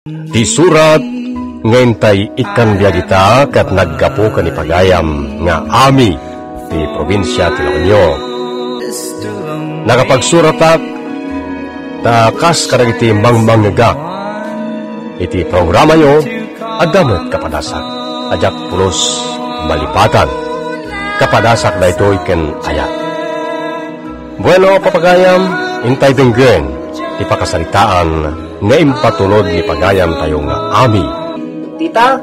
Ti surat ngayon tay ikan biyagita kat naggapo ka ni Pagayam nga ami ti probinsya ti La Union. Nakapagsuratak takas karag iti mangmanggagak iti programa nyo agdamot kapadasak ajak pulos malipatan kapadasak na ito iken ayat. Bueno, Papagayam, intay denggen ipakasalitaan nga impatulod ni Pagayam tayo nga ami. Tita,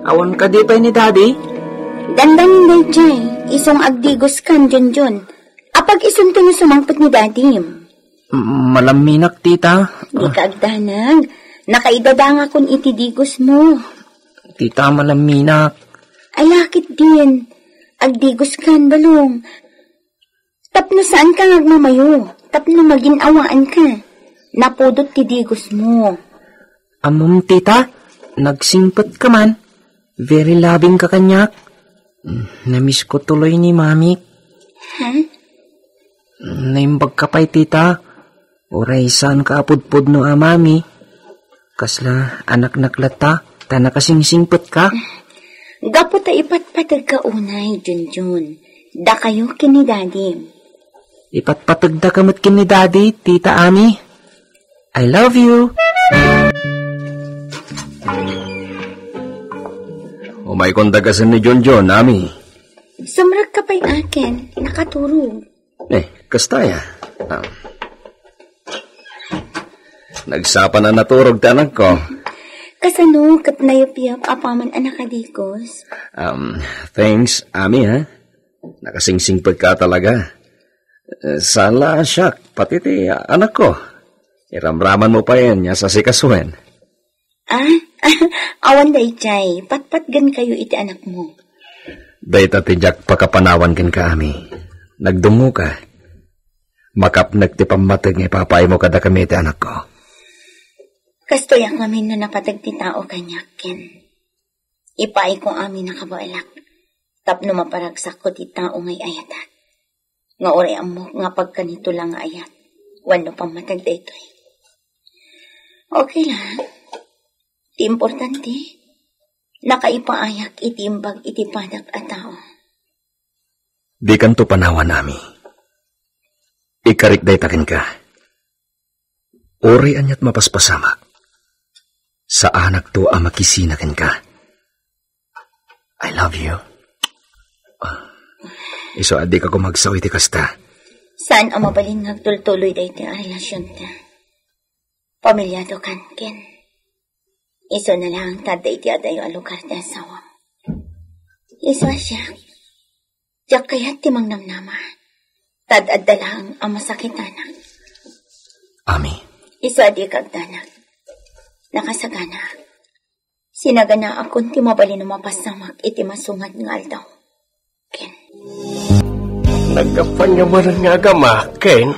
awan ka di pa ni Daddy? Dandanin day, Jay. Isang agdigos kan, John. Apag isang to na sumangpot ni Daddy. Malaminak, Tita. Di ka agdanag. Nakaidadanga kon itidigos mo. Tita, malaminak. Ay, lakit din. Agdigos kan, balong. Tapno saan ka ngagmamayo? Tapno maginawaan ka. Napudot tidigos mo. Amom, Tita, nagsimpot ka man. Very loving ka kanyak. Namiss ko tuloy ni Mami. Ha? Naimbag ka pa'y, Tita. Oray saan ka apudpud no Mami. Kasla anak naklata, ta nakasingsingpot ka. Gapo ta ipatpatag ka unay, Junjun. Da kayo kini Daddy. Ipatpatag da kamot kini Daddy, Tita Ami. I love you. Umay kong dagasan ni John, Ami. Sumrag ka pa'y akin. Nakaturog. Kastaya. Nagsapa na naturog tanag ko. Kasano, kat nayap-yap, apaman anak adikos. Thanks, Ami, ha? Nakasingsingpag ka talaga. Sala siya, pati ti anak ko. Iramraman mo pa yan niya sa sikaswen. Awan day, Chay. Patpatgan kayo iti anak mo. Dahita ti Jack pakapanawan kin ka, Ami. Nagdungo ka. Makapnag ti pamatag nga ipapay mo kada kami iti anak ko. Kastoyak ngamin na napatag ti tao kanyakin. Ipay ko amin nakabalak. Tapno maparagsak ko ti tao ngay ayatat. Nga oray amok nga pagkanito lang ayat. Wano pang matag dito eh. Okay lang. Ti importante. Nakaipaayak itimbag itipadak at tao. Di kanto panawan nami. Ikarik day takin ka. Ori anyat mapaspasamak. Sa anak to ang makisinakin ka. I love you. Iso adi ka kumagsaw iti kasta. Saan ang mabalin nagtultuloy day iti relasyon ta? Pamilyado kan, Ken. Iso na lang taday iti adayo alukar ti asawa. Iso siya. Diyak kaya't timang namnama. Tad-ad lang ang masakitanak. Ami. Iso adi kagdanak. Nakasagana. Sinagana akong timabali na mapasamak iti masungad ng aldaw. Ken. Nagkapanyaman nga gama, Ken.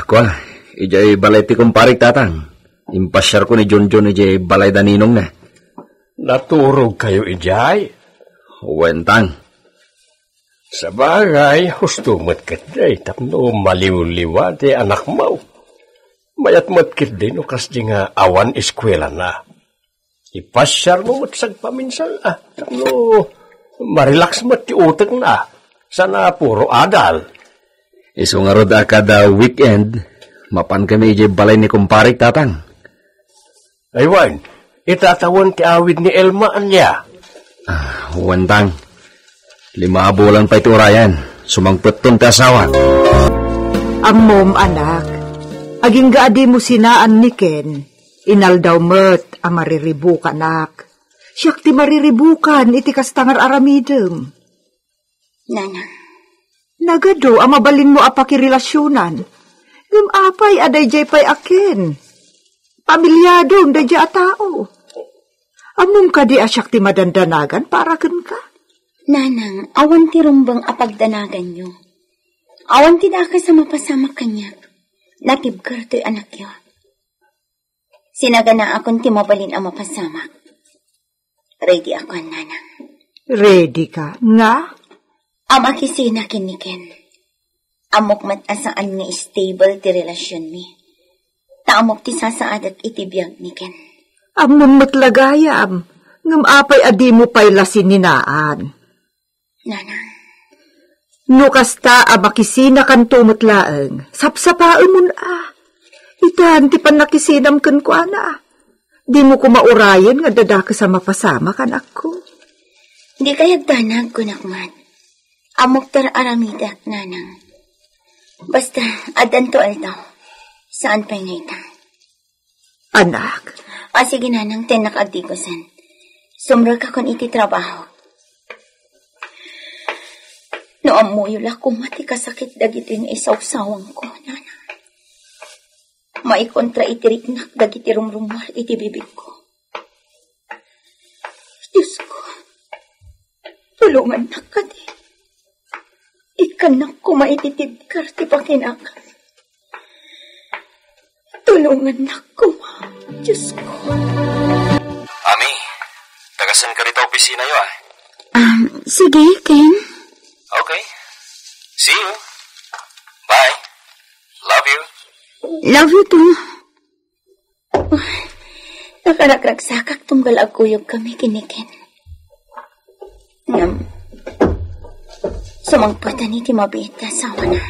Kwa, ijay balay ti kumparik tatang. Impasyar ko ni John ijay balay daninong na. Naturog kayo ijay? Wentang. Sa bagay, husto matkit day, tapno maliw-liwa di anak mo. Mayat matkit din, ukas di nga awan eskwela na. Ipasyar mo matsag paminsan, tapno marilax mat ti utak na. Sana puro adal. Iso nga roda kada weekend, mapan kami ijay balay ni kumparik tatang. Aywan, itatawan ti awid ni Elma anya. Wentang. 5 bulan pa iti urayan. Sumangpot ton ti asawa. Ammom, anak. Aging gaadi mo sinaan ni Ken. Inaldaw met ang mariribukan, anak. Siyak ti mariribukan iti kastangar aramidem. Nana. Nagado ang mabalin mo apakirelasyonan. Yung apay aday jay pay akin. Pamilyadong day a tao. Ammom ka di asyak ti madandanagan para ken ka. Nanang, awan ti rumbang apagdanagan nyo. Awan ti daka sa mapasamak kanya. Natibgar to'y anak yo. Sinagana akong ti mabalin ang mapasamak. Ready ako, nanang. Ready ka? Nga? Amakisinakin ni Ken. Amok mat asaan nga stable ti relasyon mi. Taamok ti sasaad at itibiyag ni Ken. Amon matlagayam, ngam apay adi mo pay lasin ninaan. Nanang. No kasta makisina kan tumutlaeng, sapsapaen mo na. Itan ti pan nakisinam kan ko ana. Di mo ko maurayan nga dadaka sa mapasama kan ako. Di kayag tanag ko nakman. Amok tar aramidak, nanang. Basta, adanto altaw. Saan pa'y ngaita? Anak. Sige nanang, tenak agdikosan. Sumra ka kon iti trabaho. No amuyula ko mati kasakit dagiti nga isaw-sawang ko, nanang. Maikontra itiriknak dagiti rumrumar iti bibig ko. Diyos ko, tulungan na ka di. Ikanak ko maititibkar ti pakinakan. Tulungan na ko, Diyos ko. Ami, tagasan ka rito opisina yo ah. Sige, Ken. Okay. See you. Bye. Love you. Love you too. Nakarakragsakak tunggal aguyog kami kinikin. Sumangpatan ni ti mabita sa wana.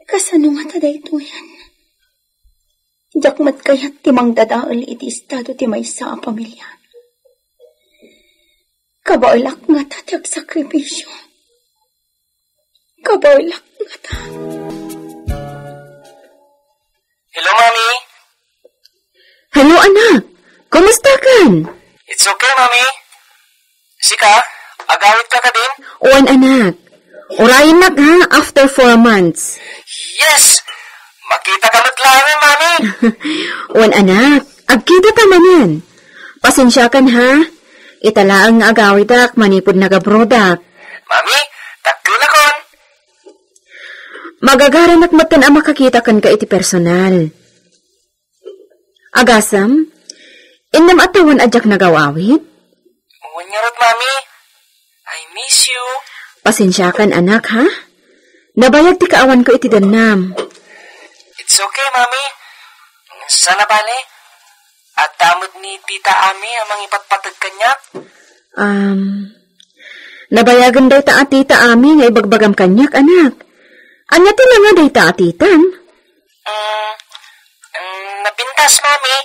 Kasano nga taday ito yan? Jakmat kaya't timang dadaal iti estado ti maysa a pamilya. Kabaulak nga tatag sakripisyo. Kabaulak nga ta. Hello, Mami. Hello, anak. Kumusta kan? It's okay, Mami. Sika, agawit ka din? Oan, anak. Urayin na ha, after 4 months. Yes! Makita ka matlamin, Mami. Oan, anak. Agkita tamanan. Pasensya kan ha. Italaang nga agawit ak, manipod na gabrodak. Mami, takil akon. Magagaran at matan ang makakita kan ka iti personal. Agasam, inam atawan adyak nagawawit? Unyarot, Mami. I miss you. Pasensya kan, anak, ha? Nabayag ti kaawan ko iti danam. It's okay, Mami. Sana bale? At tamod ni Tita Ami amang ipatpatag kanyak? Nabayagan daw ta Tita Ami nga ibagbagam kanyak, anak. Anya ti nga daw ta atitan? Napintas, Mami.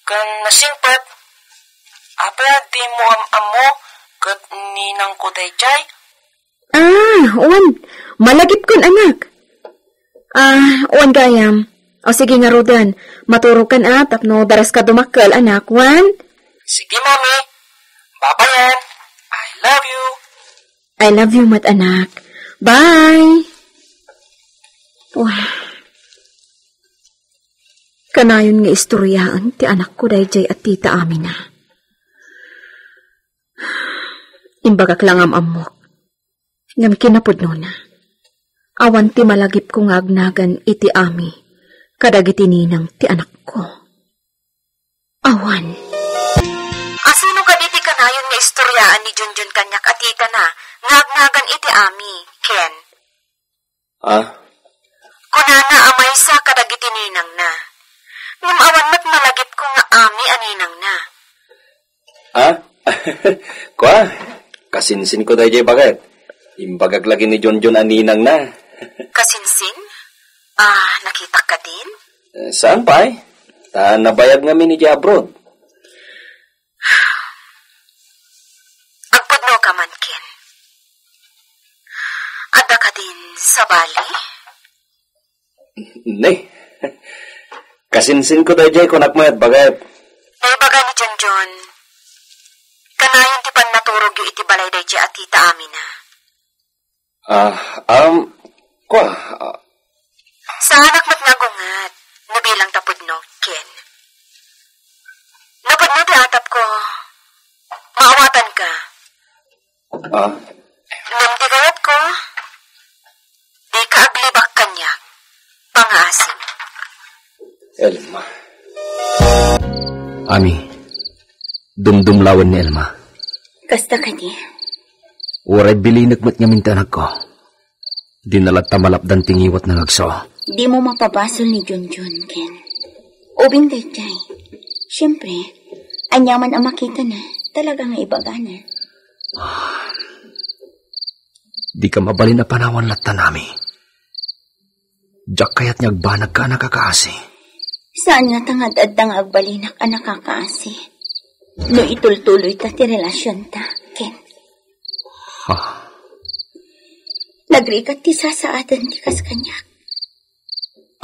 Kan nasingpat. Apa di mo am-amo kat ninang ko dayjay? Uwan. Malagip kun, anak. Uwan gayam. O sige nga Rodan, maturog kan tapno daras ka dumakkel, anak, Wan. Sige, Mami. Babayan. I love you. I love you, mat anak. Bye. Wah. Kanayon nga istoryaan ti anak ko dayjay at Tita Amina. Imbagak lang amok. Ngam kinapudno na. Awan ti malagip kong agnagan iti Ami. Kadagiti ninang ti anak ko. Awan. Asino ka diti kanayon nga istoryaan ni Junjun kanyak at tita na ngagnagan iti Ami, Ken? Kunana amay sa kadagiti ninang na. Ngam awan mat malagip ko nga Ami aninang na. Kwa, kasinsin ko dayjay bakit? Imbagag lagi ni Junjun aninang na. Kasinsin? Nakita ka din? Saan pa eh? Nabayag nga ni abroad. Agpudno ka man, Ken. Ada ka din sa Bali? Ne. Kasinsin ko dayjay kunak mo at bagay. Ay baga ni Junjun. Kanayon ti pan naturog yu iti balay dayjay at Tita Amina. Kwa, sa anak mat nagungat, nabilang tapudno, Ken. Napudno di atap ko. Maawatan ka. Namdi kayat ko. Di ka aglibak kanya. Pangaasim. Elma. Ami, dumdumlawan ni Elma. Kasta ka di? Waray bilinag mat nga mintanag ko. Dinalat tamalapdan tingiwat ng agso. Di mo mapabasol ni Junjun, Ken. Ubing dayjay. Siyempre, anyaman ang makita na. Talagang ibaga na. Di ka mabalin na panawan latta nami. Diyak kaya't nyagbanag ka nakakaasi. Saan nga tangad addang agbalinak ang nakakaasi? No itultuloy ta ti relasyon ta, Ken. Nagrikat ti sasaadan ti kas kanya.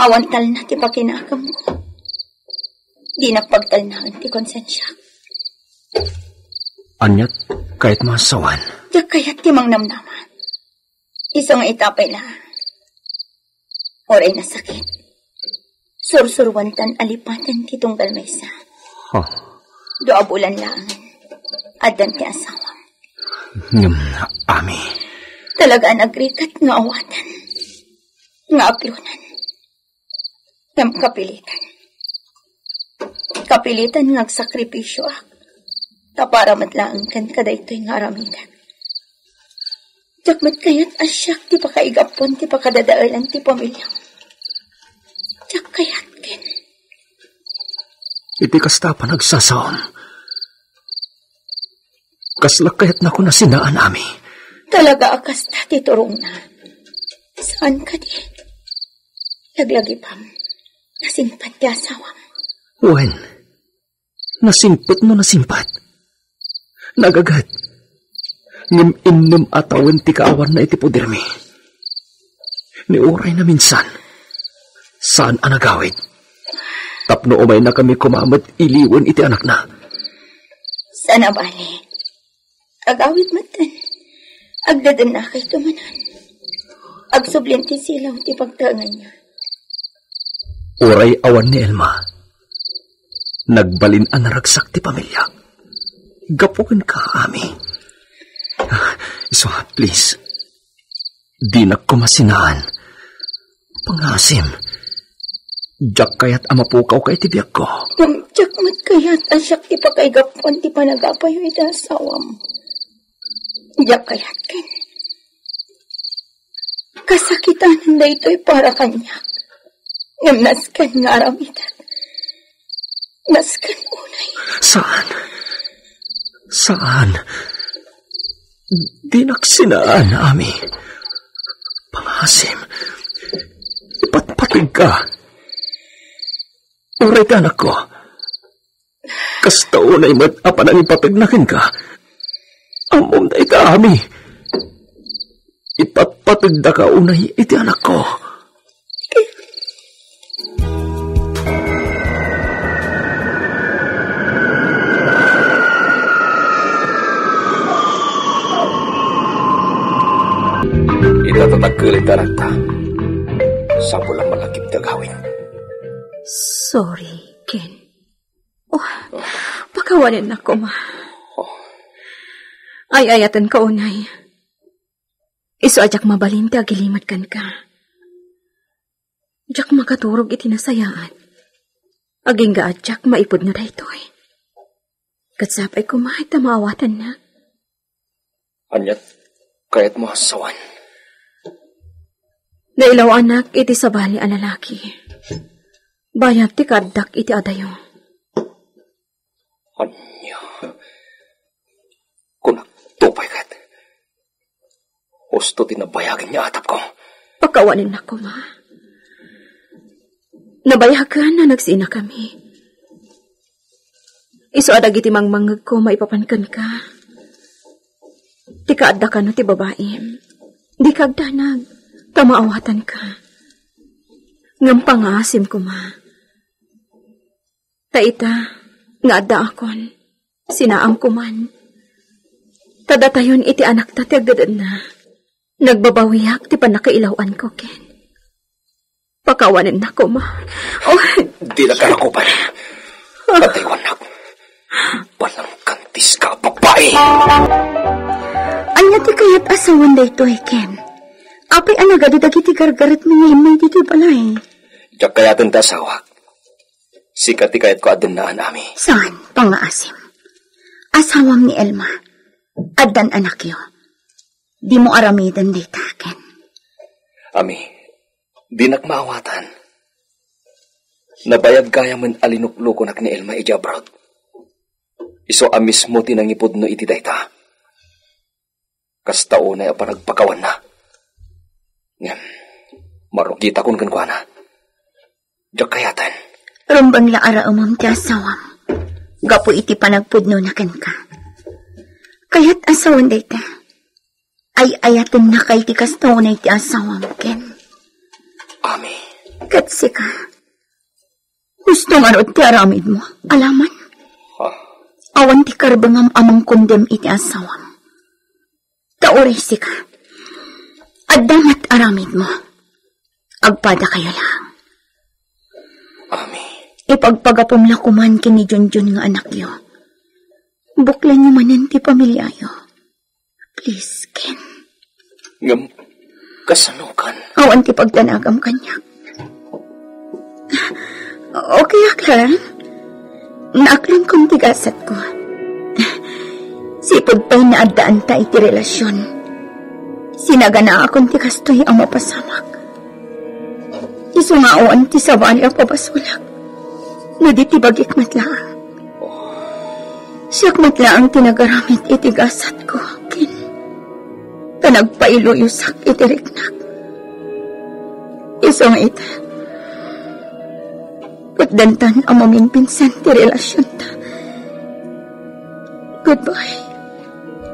Awantal na ti pakinakam ko. Di napagtalnaan ti konsensya. Anyat kahit masawan. Diyak kaya't ti mangnamnaman. Isang itapay na. Oray na sakit. Sursurwantan alipatan ti tunggal maysa. Doa bulan lang. Adan ti asawam. Ami. Talaga nagrikat nga awatan. Nga aplunan. Ngam kapilitan. Kapilitan nga agsakripisyo ak. Tapara matlaang kan kadaytoy nga aramidan. Jakmat kayat asyak ti pakaigapon ti pakadadaalan ti pamilya. Jak kayat Ken. Iti kasta pa nagsasaon. Kaslak kayat na ko na sinaan, Ami. Talaga akas na titurong na. Saan ka di? Laglagi pam. Nasimpat ti asawam. Wen, nasimpat mo nasimpat. Nagagat. Ngim atawan ti kaawan na iti podermi. Ni oray na minsan. Saan ang nagawid? Tapno umay na kami kumamat iliwan iti anak na. Sana bali. Agawid matan. Agdadan na kay tumanan. Agsublin ti silaw ti pagtangan niya. Oray awan ni Elma. Nagbalin ang naragsak ti pamilya. Gapukin ka, Ami. So, please. Di na kumasinaan. Pangasim. Diyak kaya't amapukaw kay tibiyag ko. Diyak mat kaya't asyak ti pakaigapon ti panagapay o iti asawam. Diyak kaya't Ken. Kasakitan na ito'y para kanya. Ngamnaskan nga aramitan. Naskan unay. Saan? Di naksinaan, Ami. Pangasim. Ipatpatig ka. Oray ka, anak ko. Kasta unay mat-apan ang ipapignakin ka. Amom na ita, Ami. Ipatpatig da ka unay iti anak ko. Itatatagkilit anak ta. Sa pulang malakip na gawin. Sorry, Ken. Pakawanin ako, ma. Ay-ayatan ka, unay. Iso ajak mabalinti agilimat kan ka. Jak makaturog iti nasayaan. Aging ga ajak maipod na daytoy. Katsapay ko mahit na maawatan na. Anyat, kaya't mo hasawan. Nailaw anak iti sabali a lalaki. Bayat ti kaddak iti adayo. Anya, kunak tupay kat. Husto tinabayagin niya atap ko. Pakawanin ako, ma. Nabayagan na nagsina kami. Iso adag iti mangmangag ko maipapankan ka. Di ka adda ka no ti babaim. Di ka agdanag. Tamaawatan ka. Ngam pangasim ko, ma. Taita, nga adda akon. Sinaam ko man. Tadatayon iti anak ta ti agdadan na. Nagbabawiyak ti panakailawan ko, Ken. Pakawanin na ko, ma. Di na ka ako pa. Pataywan na. Walang kantis ka, babae. Anya ti kayat asawan da ito, Ken. Apay anagado dagiti gargaret mo ngayon may dito balay. Diyak kayatan ta asawak. Sikat ti kayat ko adan na anami. Saan? Pangaasim. Asawam ni Elma. Adan anak yo. Di mo aramidan dita, Ken. Ami, di nakmaawatan. Nabayag gaya man alinukluko nak ni Elma ijabrod. Iso amis mo tinangipod no iti dayta. Kastao na paragpakawan na. Ngam, marugita kun kankwana. Diyak kayatan. Rumbang laara umam ti asawam. Gapo iti panagpudno na kan ka. Kaya't asawan dayta. Ay ayatan na kay ti kastao na iti asawam ken. Ami. Katsi ka. Gusto nga ro ti aramid mo. Alaman. Awan ti karbangam amang kondem iti asawam. Taoray si ka. Addamat aramid mo. Agpada kayo lang. Ami. Ipagpagapom la kuman kini Junjun nga anak yo. Buklan niyo manan ti pamilya yo. Please, Ken. Ngam, kasanukan. Awan ti pagtanagam kanyak. Okay, Aklan. Naaklan kong tigasat ko. Sipod pa'y naadaan ta iti relasyon. Sinagana akong tikastoy ang mapasamak. Isungawan ti sabali ang pabasulak. Naditibagik matlaang. Siyak matlaang tinagaramit iti gasat ko, Ken. Tanagpailuyusak iti riknak. Isong ita. Pagdantan ang maminpinsan ti relasyon ta. Goodbye.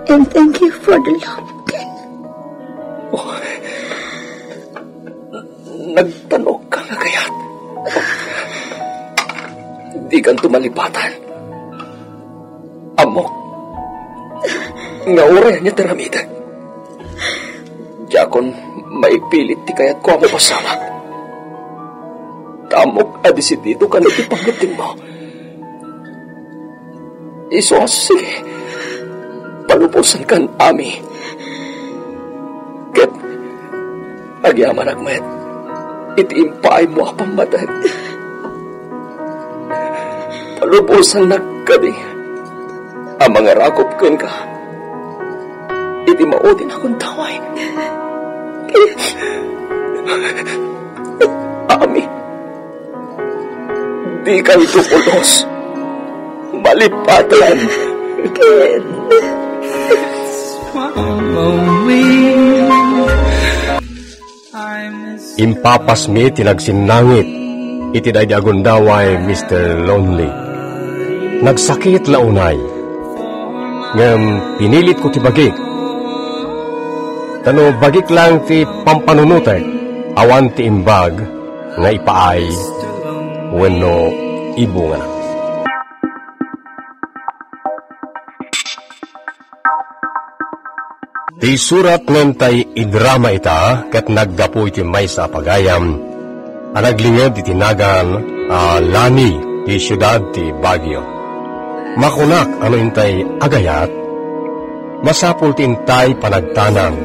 And thank you for the love, Ken. Nagtanong ka nga kayat. Di kang tumalipatan. Amok. Nga oray niya taramida. Diakon, maipilit ti kayat ko ang pasama. Tamok adisi dito ka na ipanggitin mo. Iso, sige. Palupusan kan, Ami. Ket, agyaman agmayat. Itiimpaay mo ang pamatan. Palubusan na kadi. Ang mga rakop kan ka. Iti maudin akong taway. Ami, di ka ito pulos. Malipatan. Ken. Impapasmi tinagsinnangit, iti day agundaway Mr. Lonely. Nagsakit launay, ngam pinilit ko ti bagik. Tano bagik lang ti pampanunutek, awan ti imbag, nga ipaay, wenno ibunga na. Ti surat ngantay idrama ita ket naggapu iti maysa pagayam a naglinged iti nagan Lani ti siyudad ti Baguio. Makunak ano intay agayat masapul ti intay panagtanang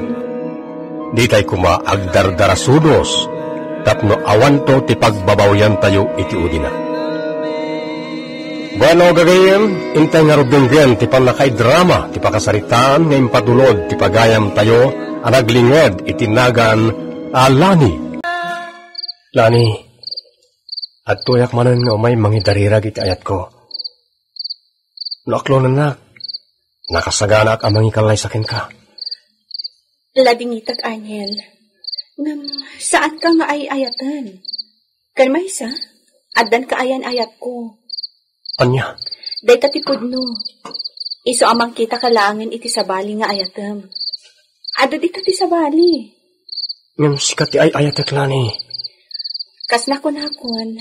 di tay kuma agdardarasudos tapno awanto ti pagbabawyan tayo iti udina. Bueno, gagayem, intay nga rubdunggen ti panakaidrama, ti pakasaritaan nga impadulod, ti pagayam tayo, anaglinged, itinagan, Lani. Lani, at tuyak manan nga umay mangidarirag iti ayat ko. Noaklo na nakasagana ak amang ikalay sakin ka. Ladingitag, Angel. Saan ka nga ay ayatan? Kalmaysa, addan ka ayan ayat ko. Anya? Day tatipod no. Iso amang kita kalangan iti sabali nga ayatem. Ado di tati sabali. Ngam sikat ti ay ayatek, Lani. Kas nakon-nakon,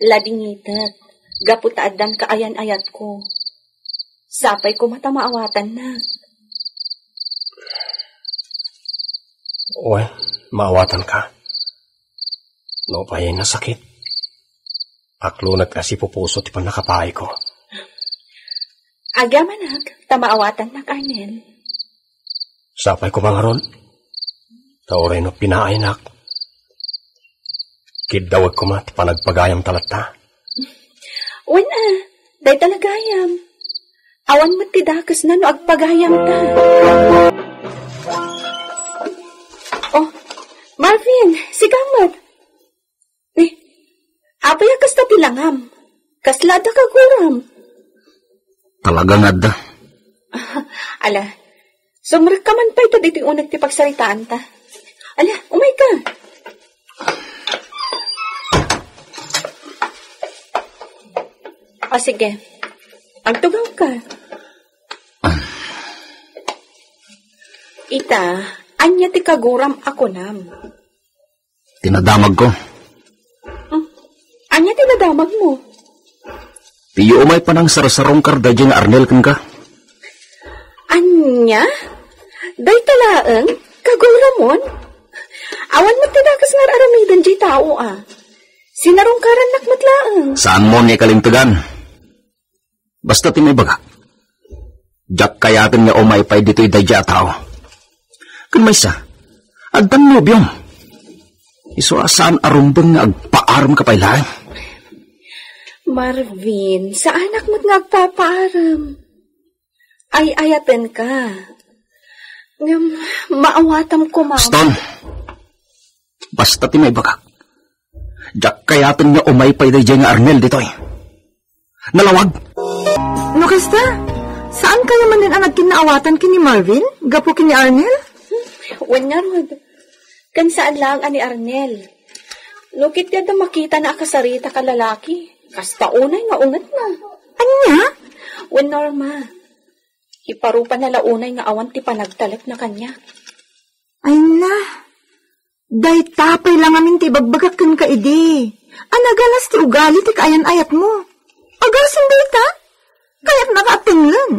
ladingitek, gaputa addan ka ayan ayat ko. Sapay ko matamaawatan na. Well, maawatan ka. No pa'y nasakit. Aklo nagkasi pupuso ti panakapahay ko. Agamanak, tamaawatan na kanin. Sapay ko mga ron. Tauray no pinainak. Kidawag ko ma ti panagpagayam talata. Wala, day talagayam. Awan mo ti dakas na no agpagayam ta. Oh, Marvin, sigamat. Apay kasta tilangam. Kaslada ka guram. Talagang adda. Ala, sumrak ka man pa ito dito yung unag ti pagsaritaan ta. Ala, umay ka. Sige. Ang tugaw ka. Ita, anya ti kaguram ako nam. Tinadamag ko. Anya tinadamag mo? Tiyo umay pa ng sarasarong karda dyan nga Arnel kan ka. Anya? Day talaang? Kaguramon? Awan mo tinakas nga aramidan dyan tao Sinarong karan nakmatlaang. Saan mo niya kalimtagan? Basta timay baga. Jak kayatin nga umay pa dito'y dadya tao. Kan may sa, agdan mo biyong. Iso asaan arumbang nga agpaaram ka pailahan? Marvin, sa anak mo't nga agpapaaram. Ay ayaten ka. Maawatam ko, mama. Stone, basta timay baga. Jak kayatin nga umay pa dadya nga Arnel dito'y. Nalawag. No, kasta? Saan kayo man din ang nagkinaawatan kini Marvin? Gapo kini Arnel? Wan nga, Rod. Kan saan lang ani Arnel. Lukit ka na makita na akasarita ka lalaki. Kasta unay nga ungat na. Anya? Wan, Norma. Iparupa na launay nga awan ti panagtalak na kanya. Ay na. Day tapay lang amin ti bagbagak kan ka idi. Anagalas ti ugali ti kaayan-ayat mo. Agasan day ta? Kaya't nakatinglan.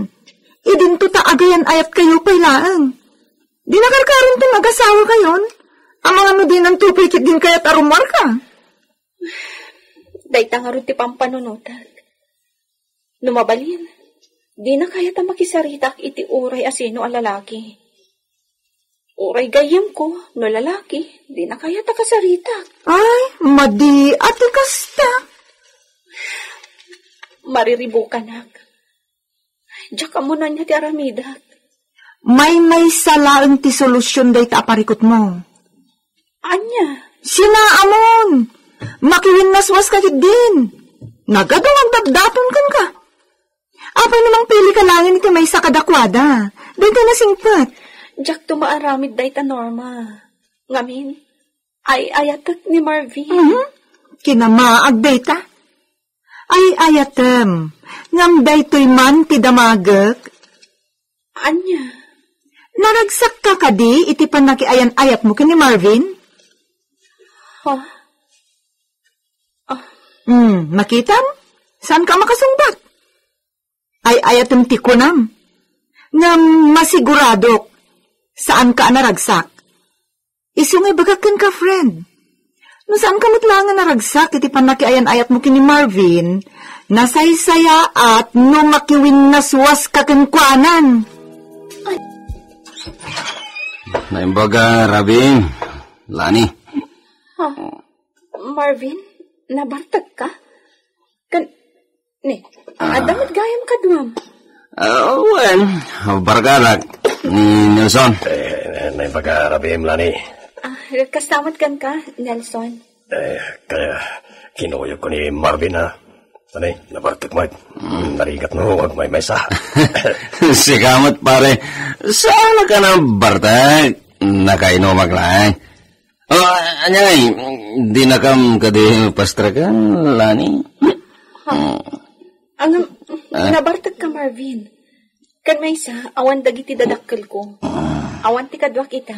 Idinto ta agayan ayat kayo pailaan. Di nakarkaroon to mag-asawa kayon. Ang mga no din ang tupikit din kaya't arumar ka. Day ta nga rin ti pampanunutan. Numabalin. Di na kaya ta makisaritak iti uray asino ang lalaki. Uray gayam ko, no lalaki, di na kaya ta kasaritak. Ay, madi ati kasta. Mariribukan nak. Diyak mo na niya ti aramidak. May salaang ti solusyon day ta aparikot mo. Anya? Sinaamon. Makiwin naswas ka din. Nagadong ang dabdapon kan ka. Apay namang pili ka langin iti may sakadakwada. Day ka nasingpat. Diyak tumaaramid day ta, Norma. Ngamin, ay ayatak ni Marvin. Kinamaag day ta. Ay ayatem, ngam daytoy man ti damagek. Anya? Naragsak ka kadi, iti panakiayan-ayat mo kini Marvin? Makitam? Saan ka makasungbat? Ay ayatem ti kunam. Ngam masiguradok, saan ka naragsak? Isungay bagakan ka, friend. No saan ka matlangan naragsak, iti panakiayan-ayat mo kini Marvin, nasaysaya at no makiwin naswas kakenkwanan. Naimbaga, Rabing, Lani. Marvin, nabartag ka? Adamot gayam ka, Duam. Bargalak ni Nelson. Naimbaga, Rabing, Lani. Kastamat kan ka, Nelson. Kaya kinuyog ko ni Marvin na nabartik mo. Narigat mo, huwag may mesa. Sigamat pare, saan ka na bartak? Nakainomag lang. Anyay, di na kam kadi pastrakan, Lani? Nabartag ka, Marvin. Kan may isa, awan dagiti dadakkel ko. Awan ti kadwak ita.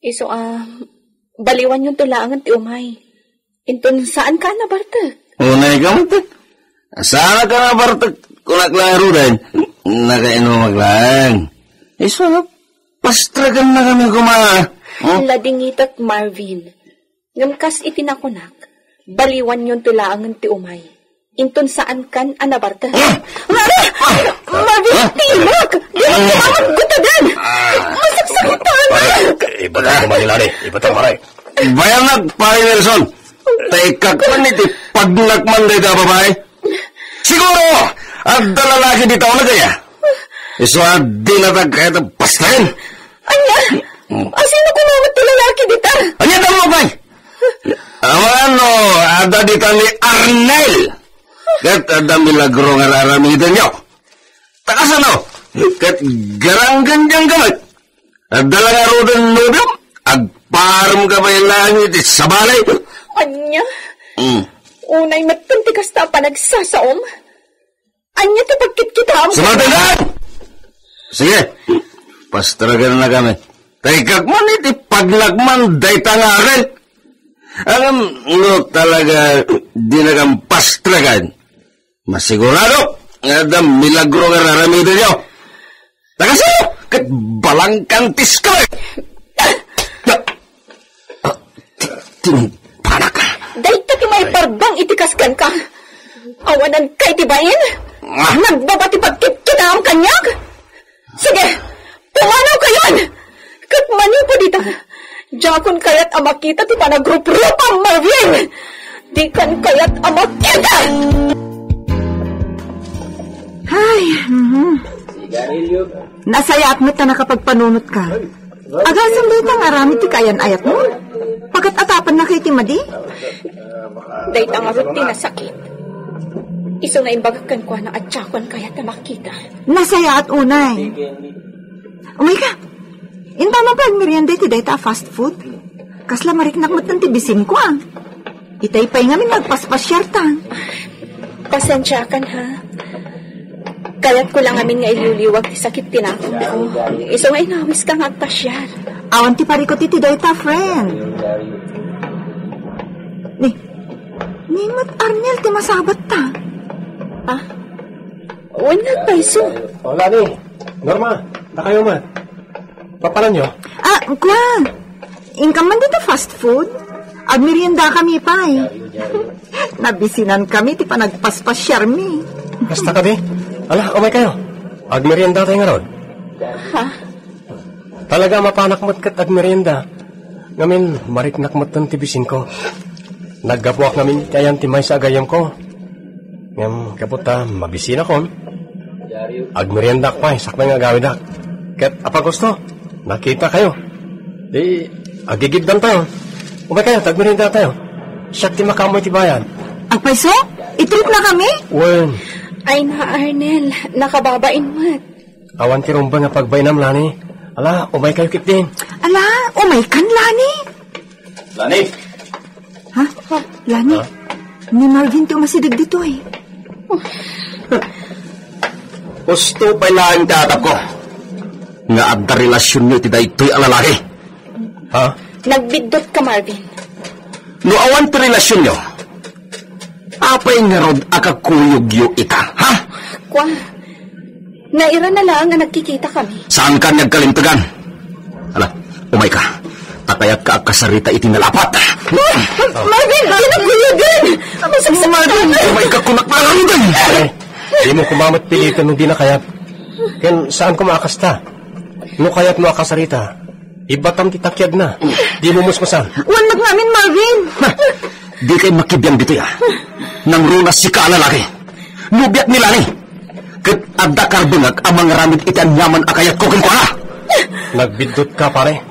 Iso, baliwan yung tulangan ti umay. Inton, saan ka nabartag? Unay ka matak. Saan ka nabartag? Kunak lang rudan. Nakainomag lang. Iso, pastragan na kami kumana. Ladingitak, Marvin. Ngamkas itinakunak, baliwan yung tulangan ti umay. Inton saan kan anabartag? Marvin, timak! Di mo kumamag gutagan! Masaksakitan! Ibatang kumanilani, ibatang maray. Bayanag, pare Nelson. Tekak man iti pagnakman day ka, babae. Siguro, at lalaki di tao na kaya. Iso, di natag kahit pastahin. Anya? Asino kumamot ti lalaki dita? Anya mo ba? Ano, ada dita ni Arnel. Kat ada milagro nga raramitan nyo. Takasano? Kat garanggan diyang gamit. Ada lang arudan nubyo. Agparam ka ba yung langit sa balay? Anya? Unay matuntikas ta pa nagsasaom? Anya ti pagkit-kitam? Sumatangan! Sige, pastragan na kami. Taikag man iti paglagman day tangaran. Alam no talaga di na kang pastragan. Masigurado nga da milagro nga raramitin nyo. Takasino? Kat balangkantis ka. Tinumpanak ka. Dahito ti may parbang itikaskan ka. Awanan kay tibayin? Nagbabati pagkit-kitam kanyak? Sige, pumanaw kayon! Kat manipo dita. Jakon kayat amakita ti panagrup-rup ang Marvin. Di kan kayat amakita. Ay, nasaya at ta nakapagpanunot ka. Agasam dito ang arami ti kayan ayat mo. Pagkat atapan na kay Timadi? Dahit ang arot ti nasakit. Iso na imbagakan ko na at jakon kayat amakita. Nasaya at unay. Umay ka. Inta mo pa merienda iti dahita fast food. Kasla mariknak mo't ng tibisim ko ah. Itay pa'y ngamin magpaspasyartan. Pasensya kan ha. Kayat ko lang amin nga iluliwag ti sakit tinakot ko. Iso nga inawis ka nga agpasyar. Awan ti parikot iti dahita friend. Ni mat Arnel ti masabat ta. Ah? Wala pa iso. Hola ni. Norma, takayo man. Papalan nyo? Kwa. Ingka man dito fast food. Agmerienda kami pa eh. Nabisinan kami ti panagpaspasyar mi. Basta ka di. Ala, umay kayo. Agmerienda tayo nga rod. Ha? Talaga mapanak mo't kat agmerienda. Ngamin, mariknak mo't ng tibisin ko. Naggapuak namin kayan timay sa agayam ko. Ngam, kaputa, mabisina kon. Agmerienda pa eh, sakmay nga gawidak. Kat apa gusto, nakita kayo. Di, agigibdan tayo. Umay kayo, tagmerienda tayo. Siyak ti makamoy ti bayan. Agpaiso? Itrip na kami? Wen. Ay na Arnel, nakababain mat. Awan ti rumba nga pagbainam, Lani. Ala, umay kayo kit din. Ala, umay kan, Lani. Lani! Ha? Lani? Ha? Ni Marvin ti umasidig dito eh. Gusto pa'y lang tatap ko. Nga adda relasyon nyo ti daytoy ang lalaki. Ha? Nagbidot ka, Marvin. No awan ti relasyon nyo, apay nga rod akakuyog yo ita, ha? Kwa, naira na lang nga nagkikita kami. Saan ka nagkalimtagan? Ala, umay ka. Takayat ka kasarita iti nalapat. Marvin, kinaguyogin! Masaksak Marvin, umay ka kunak malangan. Di mo kumamot pilitan nung di na kayat. Ken saan ko makakasta? No kayat mo akasarita. Ibatam ti takyag na. Di mo musmasan. Wanag namin, Marvin. Di kay makibiyang dito ya. Nang runas si kaalalaki. Nubiat nila ni. Kat adda karbungag amang ramid iti anyaman akayat ko kin ko ha. Nagbidot ka pare.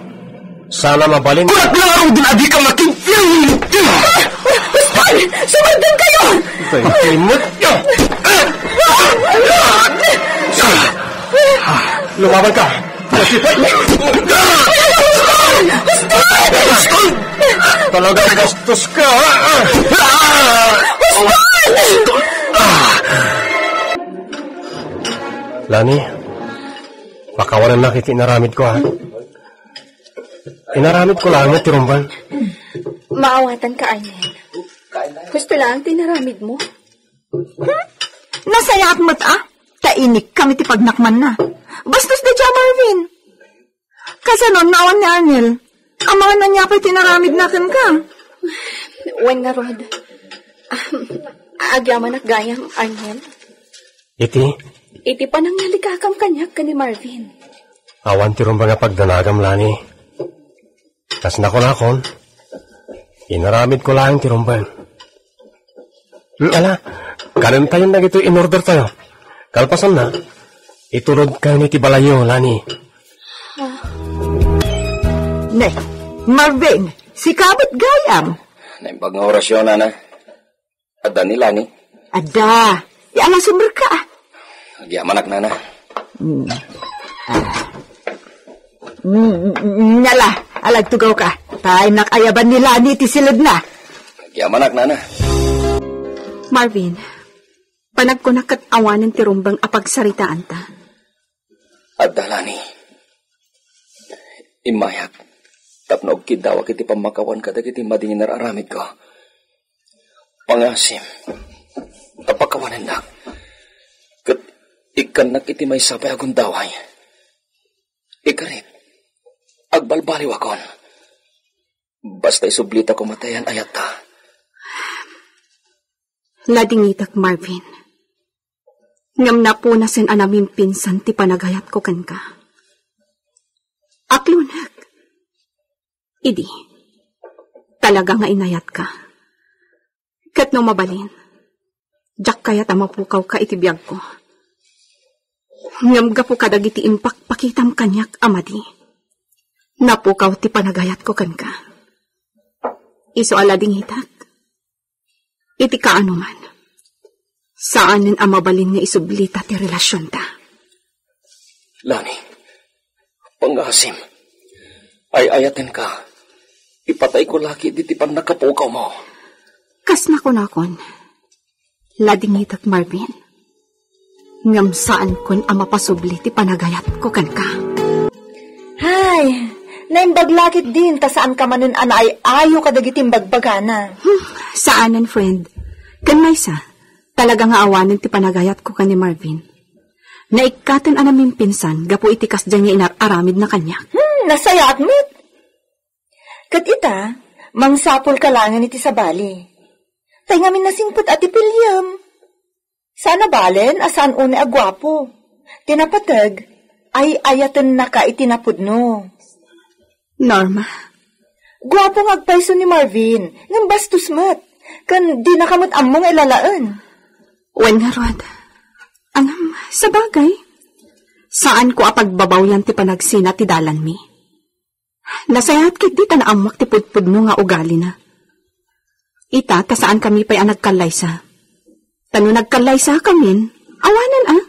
Sana mabalin. Kulat lang araw din adi ka makibiyang. Sumundan kayo! Imot nyo! Lumaban ka! Talaga gastos ka! Lani, pakawalan na kita inaramid ko ha. Inaramid ko lang at tirumban. Maawatan ka, Arnel. Gusto lang tinaramid mo. Nasaya at mat ah. Tainik kami ti pagnakman na. Bastos na dyan, Marvin. Kasanon nawan ni Arnel. Ang mga nanyapay tinaramid natin ka. Wen nga, Rod. Agyaman at gayam, Arnel. Iti pa nang nalikakam kanyak ka ni Marvin. Awan ti rumba nga pagdanagam, Lani. Kas nakon, inaramid ko lang ti rumban. Ala, kanan tayo na ito in-order tayo. Kalpasan na, itulod kayo ni Tibalayo, Lani. Ne, Marvin, si kabot gayam. Naimbag nga orasyon, Nana. Ada nila ni. Ada, alang sumber ka. Nagyamanak, Nana. Nala, alagtugaw ka. Tayo nakayaban nila ni tisilod na. Nagyamanak, Nana. Marvin, panag ko nakatawanan ti rumbang apagsaritaan ta. Ada, Lani. Imayat. Tapnog kidawa kiti pamakawan kada kiti madingin nararamid ko. Pangasim. Tapakawanan na. Kat ikan na kiti may sapay akong daway. Ikarit. Agbalbaliw akon. Basta isublita ko matayan ayat ta. Ladingitak, Marvin. Ngam na po nasin anaming pinsan ti panagayat ko kan ka. Aklunak. Idi, talaga nga inayat ka. Kat no mabalin, jak kaya tamapukaw ka itibiyag ko. Ngam gapu kadagiti impak pakitam kanyak amadi. Napukaw ti panagayat ko kan ka. Iso alading hitak. Iti kaano man. Saanin ang mabalin nga isublita ti relasyon ta? Lani, pangasim, ay ayatin ka. Ipatay ko laki di tipan nakapukaw mo. Kas nakon, ladingitak Marvin. Ngam saan kun ang mapasubli ti panagayat ko kan ka. Hay, naimbag lakit din, ta saan ka manin anay ayo kadagitim bagbagana. Saanan, friend? Kan Maysa, talaga nga awanin ti panagayat ko kan ni Marvin. Naikatan anaming pinsan, gapu itikas dyan niya inaramid na kanya. Nasaya at mit. Kat ita, mangsapol ka langan iti sa bali. Tay ngamin nasingput at ipilyam. Sana balen, asan une agwapo. Tinapatag, ay ayatan na ka itinapudno. Norma. Gwapo ngagpaiso ni Marvin, ng bastos mat. Kan di nakamot among ilalaan. Wen nga, Rod. Angam, sa bagay. Saan ko apagbabaw yan ti panagsina ti dalan mi? Nasayat kit di ta naamak ti pudpudno nga ugali na. Ita, ta saan kami pa'y nagkalaysa. Tano nagkalaysa kamin, awanan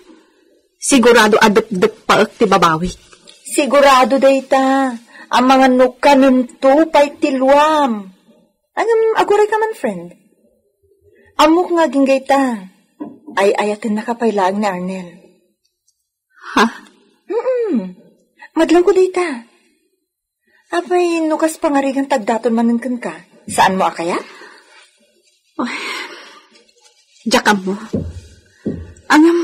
Sigurado adup-dup paak ti babawik. Sigurado dayta, ang mga nukanunto pa'y tilwam. Angam, aguray ka man, friend. Amok nga ginggay ta, ay ayatin nakapaylaang ni Arnel. Ha? Madlang ko dayta. Apay, nukas pangarigang tagdaton manunkan ka. Saan mo akaya? Jakam mo. Angam,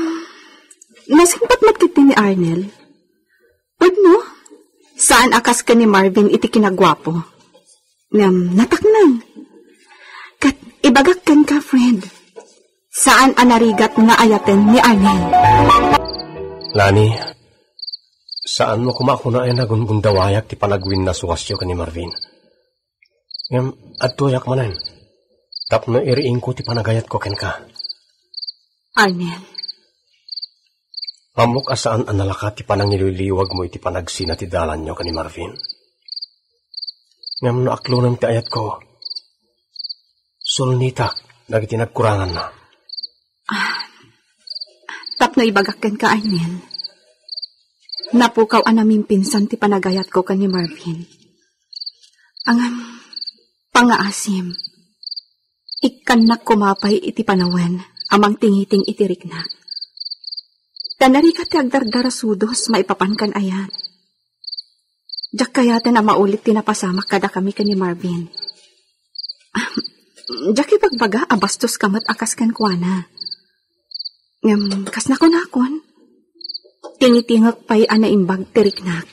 nasimpat magkiti ni Arnel. Pwede mo, saan akas ka ni Marvin iti kinagwapo? Ngam, nataknan. Kat ibagak kan ka, friend. Saan anarigat nga ayaten ni Arnel? Lani, saan mo kumakuna ay nagundawayak ti panagwin na suwasyo ka ni Marvin? Ngam, adtoyak manan. Tapno iriing ko ti panagayat ko ken ka. Arnel. Amok asaan analaka ti panangililiwag mo iti panagsina ti dalan nyo ka ni Marvin. Ngam no aklunan ti ayat ko. Sulnitak, nagiti nagkurangan na. Tapno ibagakan ka, Arnel. Napukaw anaming pinsan ti panagayat ko ka ni Marvin. Angam, pangaasim. Ikan na kumapay iti panawan, amang tingiting itirik na. Tanari ka ti agdardarasudos, maipapankan ayat. Diyak kayatan na maulit tinapasamak kada kami ka ni Marvin. Diyak ibagbaga, abastos kamat akas kan kuana. Kas nakon, tingitingak pa'y anaimbag tiriknak.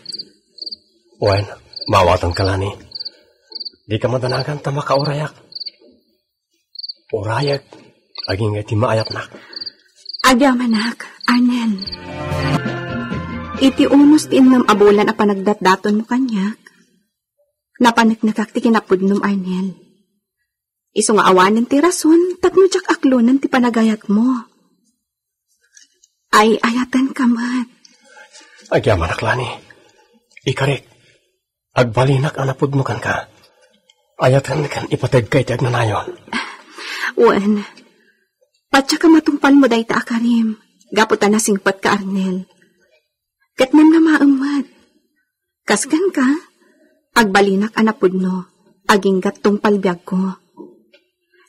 Wen, mawatan ka lani. Di ka madanagan tama ka urayak. Urayak, aging iti maayat nak. Agyamanak, Arnel. Iti unos ti innam abulan a panagdatdaton mo kanyak. Napaniknakak ti kinapudnom, Arnel. Iso nga awanin ti rason, tatno tsak aklunan ti panagayat mo. Ay ayatan ka mat. Agyamanak lani. Ikarik. Agbalinak anapod mo kan ka. Ayatan kan ipatag kay ti agnanayon. Wen, patsa ka matungpal mo day ta akarim. Gaputan na singpat ka, Arnel. Katnam na maamad. Kaskan ka, agbalinak anapod no, aginggat tungpal biyag ko.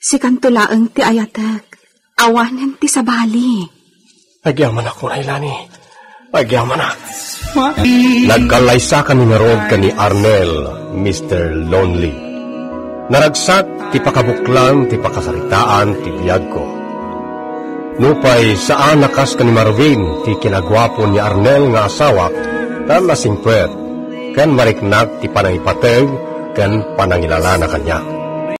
Si kantulaang ti ayatek, awanan ti sabali. Agyaman ako, Railani. Agyaman na. Nagkalaysa ka ni narod ka ni Arnel, Mr. Lonely. Naragsak ti pakabuklan, ti pakasaritaan, ti biyag ko. Nupay saan nakas ka ni Marvin, ti kinagwapo ni Arnel nga asawa, kan lasingpwet, kan mariknag ti panangipateg, kan panangilala na kanya.